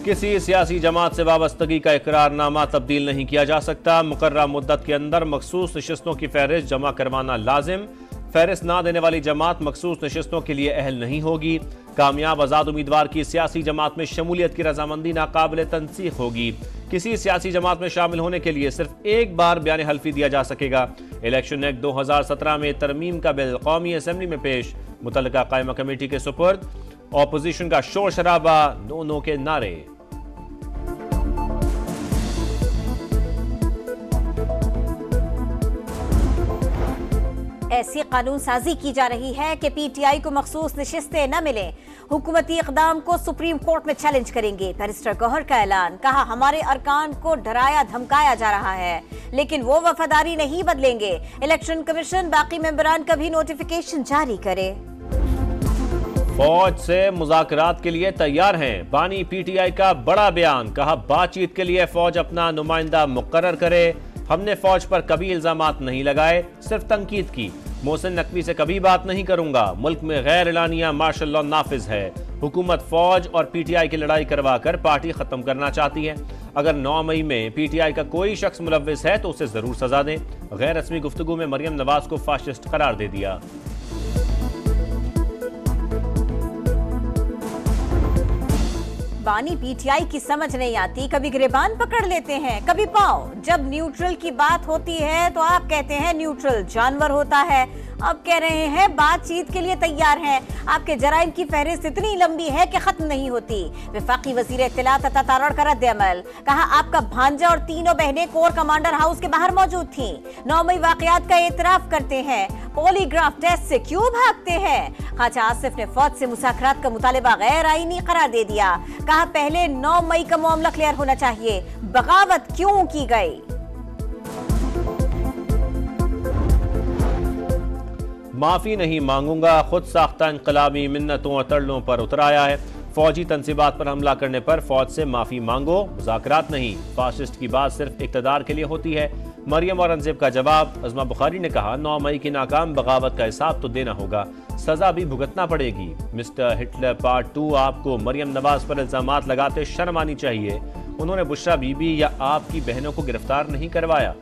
किसी सियासी जमात से वाबस्तगी का इकरारनामा तब्दील नहीं किया जा सकता। मुकर्रर मुद्दत के अंदर मखसूस नशिस्तों की फहरिस्त जमा करवाना लाजिम। फहरिस्त ना देने वाली जमात मखसूस नशिस्तों के लिए अहल नहीं होगी। कामयाब आज़ाद उम्मीदवार की सियासी जमात में शमूलियत की रजामंदी नाकाबिल तनसीख होगी। किसी सियासी जमात में शामिल होने के लिए सिर्फ एक बार बयान हल्फी दिया जा सकेगा। इलेक्शन एक्ट 2017 में तरमीम का बिल कौमी असम्बली में पेश, मुतल्लिका कायमा कमेटी के सुपुर्द। ऑपोजिशन का शोर शराबा, नो नो के नारे। ऐसी कानून साजी की जा रही है कि पीटीआई को मखसूस नशिस्तें न मिले। हुकूमती इक़दाम को सुप्रीम कोर्ट में चैलेंज करेंगे। बैरिस्टर गौहर का ऐलान, कहा हमारे अरकान को डराया धमकाया जा रहा है लेकिन वो वफादारी नहीं बदलेंगे। इलेक्शन कमीशन बाकी मेंबरान का भी नोटिफिकेशन जारी करे। फौज से मुज़ाकरात के लिए तैयार हैं। बानी पीटीआई का बड़ा बयान, कहा बातचीत के लिए फौज अपना नुमाइंदा मुकर्रर करे। हमने फौज पर कभी इल्जामात नहीं लगाए, सिर्फ तनकीद की। मोहसिन नकवी से कभी बात नहीं करूंगा। मुल्क में गैर एलानिया मार्शल लॉ नाफिज है। हुकूमत फौज और पीटीआई की लड़ाई करवा कर पार्टी खत्म करना चाहती है। अगर 9 मई में पीटीआई का कोई शख्स मुलव्विस है तो उसे जरूर सजा दें। गैर रस्मी गुफ्तगू में मरियम नवाज को फाशिस्ट करार दे दिया। बानी पीटीआई की समझ नहीं आती, कभी गिरेबान पकड़ लेते हैं कभी पाँव। जब न्यूट्रल की बात होती है तो आप कहते हैं न्यूट्रल जानवर होता है। अब कह रहे हैं बातचीत के लिए तैयार हैं। आपके जराइम की फहरिस्त इतनी लंबी है कि खत्म नहीं होती। वफाकी वजीर इत्तलात अता तारड़ का रद्द-ए-अमल, कहा आपका भांजा और तीनों बहनें कोर कमांडर हाउस के बाहर मौजूद थीं। 9 मई वाकयात का एतराफ करते हैं। पॉलीग्राफ टेस्ट से क्यों भागते हैं? ख्वाजा आसिफ ने फौज से मुज़ाकरात का मुतालिबा गैर आईनी करार दे दिया। कहा पहले 9 मई का मामला क्लियर होना चाहिए। बगावत क्यों की गई? माफी नहीं मांगूंगा, खुद साख्ता इंकलाबी मिन्नतों और तरलों पर उतर आया है। फौजी तंसीबात पर हमला करने पर फौज से माफी मांगो, मुज़ाकरात नहीं। फाशिस्ट की बात सिर्फ इक़्तिदार के लिए होती है। मरियम औरंगजेब का जवाब, अज़मा बुखारी ने कहा 9 मई की नाकाम बगावत का हिसाब तो देना होगा, सजा भी भुगतना पड़ेगी। मिस्टर हिटलर पार्ट 2, आपको मरियम नवाज पर इल्जामात लगाते शर्म आनी चाहिए। उन्होंने बुशरा बीबी या आपकी बहनों को गिरफ्तार नहीं करवाया।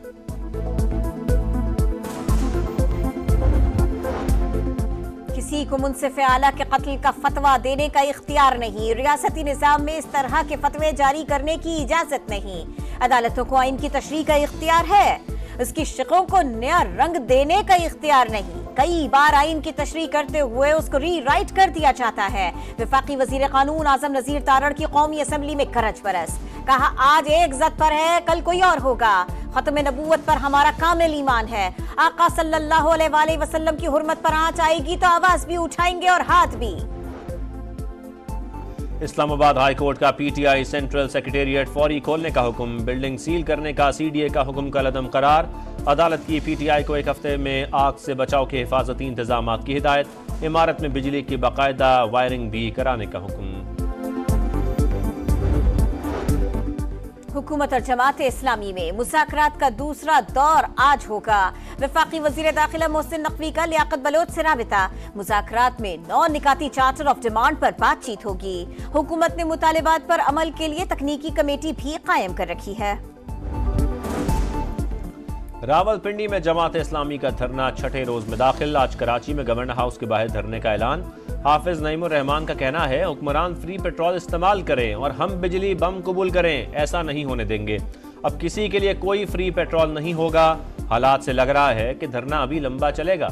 किसी को मुंसिफ आला के कत्ल का फतवा देने का इख्तियार नहीं। रियासती निज़ाम में इस तरह के फतवे जारी करने की इजाजत नहीं। अदालतों को आइन की तशरीह का इख्तियार है, उसकी शिकों को नया रंग देने का इख्तियार नहीं। कई बार आइन की तशरीह करते हुए उसको रीराइट कर दिया जाता है। वफाकी वजीर कानून आजम नजीर तारड़ की कौमी असम्बली में करज परस, कहा आज एक ज़द पर है कल कोई और होगा। खत्म नबूवत पर हमारा कामिल ईमान है। आका सल्लल्लाहु अलैहि वसल्लम की हुर्मत पर आंच आएगी तो आवाज भी उठाएंगे और हाथ भी। इस्लामाबाद हाई कोर्ट का पीटीआई सेंट्रल सेक्रेटेरिएट फौरी खोलने का हुक्म। बिल्डिंग सील करने का सीडीए का हुक्म का लदम करार। अदालत की पीटीआई को 1 हफ्ते में आग से बचाव के हिफाजती इंतजाम की हिदायत। इमारत में बिजली की बाकायदा वायरिंग भी कराने का हुक्म। हुकूमत और जमात इस्लामी में मुज़ाकरात का दूसरा दौर आज होगा। वफाकी वजीर दाखिला मोहसिन नकवी का लियाकत बलोच से राबिता। मुज़ाकरात में 9 निकाती चार्टर ऑफ डिमांड पर बातचीत होगी। हुकूमत ने मुतालिबात पर अमल के लिए तकनीकी कमेटी भी कायम कर रखी है। रावलपिंडी में जमात इस्लामी का धरना 6ठे रोज में दाखिल। आज कराची में गवर्नर हाउस के बाहर धरने का ऐलान। हाफिज नईमुर रहमान का कहना है हुक्मरान फ्री पेट्रोल इस्तेमाल करें और हम बिजली बम कबूल करें, ऐसा नहीं होने देंगे। अब किसी के लिए कोई फ्री पेट्रोल नहीं होगा। हालात से लग रहा है कि धरना अभी लंबा चलेगा।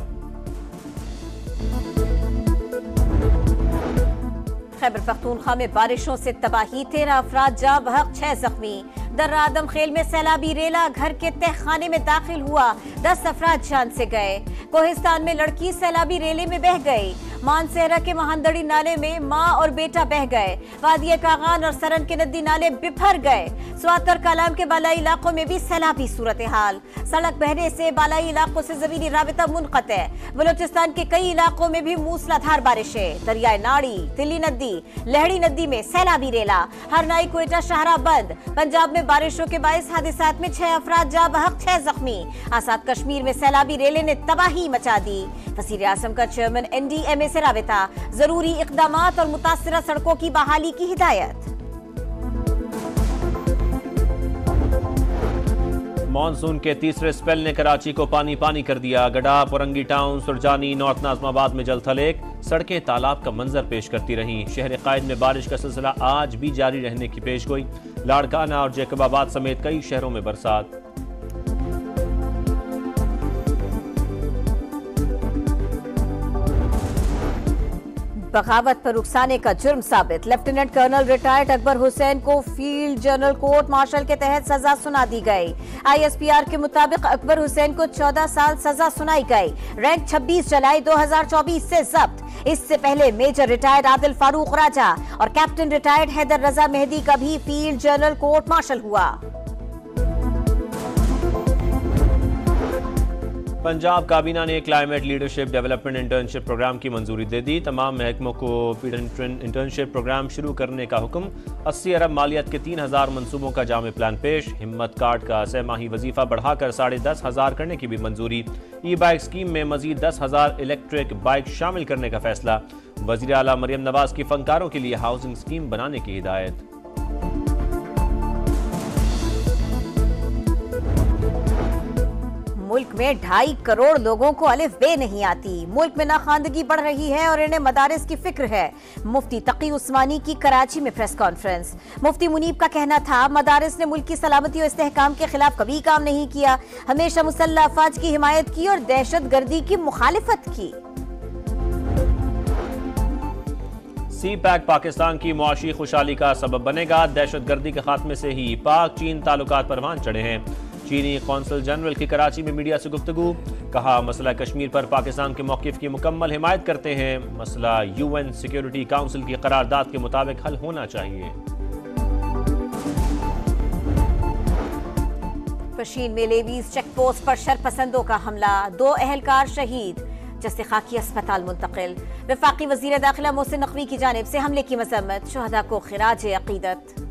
खैबर पख्तूनख्वा में बारिशों से तबाही, 13 अफराद जाँ बहक, 6 जख्मी। दर्रा आदम खेल में सैलाबी रेला घर के तहखाने में दाखिल हुआ, 10 अफराद जान से गए। कोहिस्तान में लड़की सैलाबी रेले में बह गई। मानसेहरा के महानदड़ी नाले में मां और बेटा बह गए। वादिया कागान और सरन के नदी नाले बिफर गए। स्वातर कालाम के बालाई इलाकों में भी सैलाबी सूरत हाल। सड़क बहने से बालाई इलाकों से जमीनी राबिता मुनक़ते। बलोचिस्तान के कई इलाकों में भी मूसलाधार बारिशें। दरियाए नाड़ी, तिल्ली नदी, लहड़ी नदी में सैलाबी रेला। हरनाई, क्वेटा, शाहरा बंद। पंजाब में बारिशों के बाइस हादिसात में 6 अफराद जाँ बहक, 6 जख्मी। आजाद कश्मीर में सैलाबी रेले ने तबाही मचा दी। वज़ीर आज़म का चेयरमैन NDMA से राबिता। जरूरी इक़दामात और मुतासिरा सड़कों की बहाली की हिदायत। मानसून के तीसरे स्पेल ने कराची को पानी पानी कर दिया। गडा, पुरंगी टाउन, सुरजानी, नॉर्थ नाज़माबाद में जलथलेक, सड़कें तालाब का मंजर पेश करती रहीं। शहर कायद में बारिश का सिलसिला आज भी जारी रहने की पेशगोई। लाड़काना और जैकबाबाद समेत कई शहरों में बरसात। बगावत पर उकसाने का जुर्म साबित। Lieutenant colonel retired Akbar Hussain को फील्ड जनरल कोर्ट मार्शल के तहत सजा सुना दी गई। ISPR के मुताबिक अकबर हुसैन को 14 साल सजा सुनाई गई। रैंक 26 जुलाई 2024 से जब्त। इससे पहले मेजर रिटायर्ड आदिल फारूक राजा और कैप्टन रिटायर्ड हैदर रजा मेहदी का भी फील्ड जनरल कोर्ट मार्शल हुआ। पंजाब काबीना ने climate leadership development internship programme की मंजूरी दे दी। तमाम महकमों को इंटर्नशिप प्रोग्राम शुरू करने का हुक्म। 80 अरब मालियत के 3000 मनसूबों का जामे प्लान पेश। हिम्मत कार्ड का सहमाही वजीफा बढ़ाकर 10,500 करने की भी मंजूरी। ई बाइक स्कीम में मजीद 10,000 इलेक्ट्रिक बाइक शामिल करने का फैसला। वज़ीर आला मरियम नवाज की फनकारों के लिए हाउसिंग स्कीम बनाने की हिदायत। मुल्क में 2.5 करोड़ लोगों को अलिफ बे नहीं आती। मुल्क में नाखानदगी बढ़ रही है और इन्हें मदारिस की फिक्र है। मुफ्ती तकी उस्मानी की कराची में प्रेस कॉन्फ्रेंस। मुफ्ती मुनीब का कहना था, मदारिस ने मुल्क की सलामती और इस्तेहकाम के खिलाफ कभी काम नहीं किया, हमेशा मुसल्लह अफवाज की हिमायत की और दहशत गर्दी की मुखालिफत की। CPEC पाकिस्तान की मुआशी खुशहाली का सबब बनेगा। दहशत गर्दी के खात्मे से ही पाक चीन ताल्लुकात परवान चढ़े हैं। चीनी कौंसल जनरल की कराची में मीडिया से गुफ्तगू। कहा, मसला कश्मीर पर पाकिस्तान के मौक़िफ़ की मुकम्मल हिमायत करते हैं। मसला UN सिक्योरिटी काउंसिल की करारदाद के मुताबिक हल होना चाहिए। पशीन में लेवीज चेक पोस्ट पर शरपसंदों का हमला, 2 अहलकार शहीद, जस्ते खाकी अस्पताल मुंतकिल। वफाकी वज़ीर दाखिला मोहसिन नकवी की जानिब से हमले की मज़म्मत, शुहदा को खिराज अक़ीदत।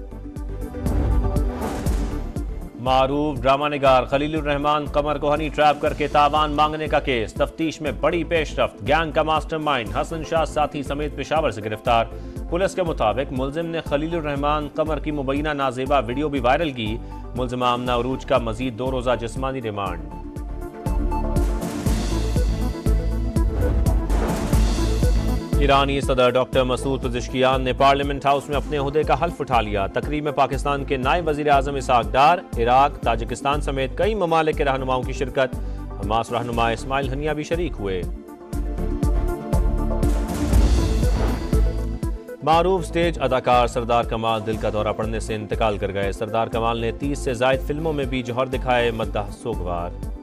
मारूफ ड्रामा निगार खलीलुर रहमान कमर को हनी ट्रैप करके तावान मांगने का केस। तफ्तीश में बड़ी पेशरफ्त। गैंग का मास्टरमाइंड हसन शाह साथी समेत पेशावर से गिरफ्तार। पुलिस के मुताबिक मुलजिम ने खलीलुर रहमान कमर की मुबैना नाजेबा वीडियो भी वायरल की। मुलजिमा आमना उरूज का मजीद 2 रोज़ा जिस्मानी रिमांड। ईरानी सदर डॉक्टर मसूद पज़ेश्कियान ने पार्लियामेंट हाउस में अपने ओहदे का हल्फ उठा लिया। तकरीब में पाकिस्तान के नायब वज़ीर आज़म इसहाक डार, इराक, ताजिकिस्तान समेत कई ममालिक के रहनुमाओं की शिरकत। हमास रहनुमा इस्माइल हनिया भी शरीक हुए। मारूफ स्टेज अदाकार सरदार कमाल दिल का दौरा पड़ने से इंतकाल कर गए। सरदार कमाल ने 30 से ज़ायद फिल्मों में भी जौहर दिखाए। मद्दाह सोगवार।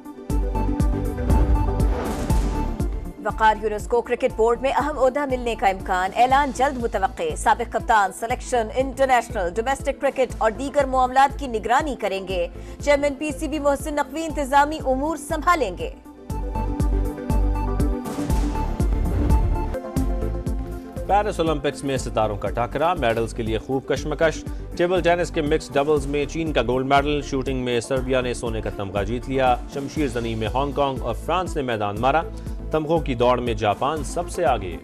वकार यूनुस को क्रिकेट बोर्ड में अहम ओहदा मिलने का इम्कान, ऐलान जल्द मुतवक्के। साबिक कप्तान सिलेक्शन, इंटरनेशनल, डोमेस्टिक क्रिकेट और दीगर मामलात की निगरानी करेंगे। चेयरमैन PCB मोहसिन नकवी इंतजामी उमूर संभालेंगे। पेरिस ओलंपिक्स में सितारों का टाकरा, मेडल्स के लिए खूब कशमकश। टेबल टेनिस के मिक्स डबल्स में चीन का गोल्ड मेडल। शूटिंग में सर्बिया ने सोने का तमगा जीत लिया। शमशीर जनी में हांगकांग और फ्रांस ने मैदान मारा। तमगों की दौड़ में जापान सबसे आगे।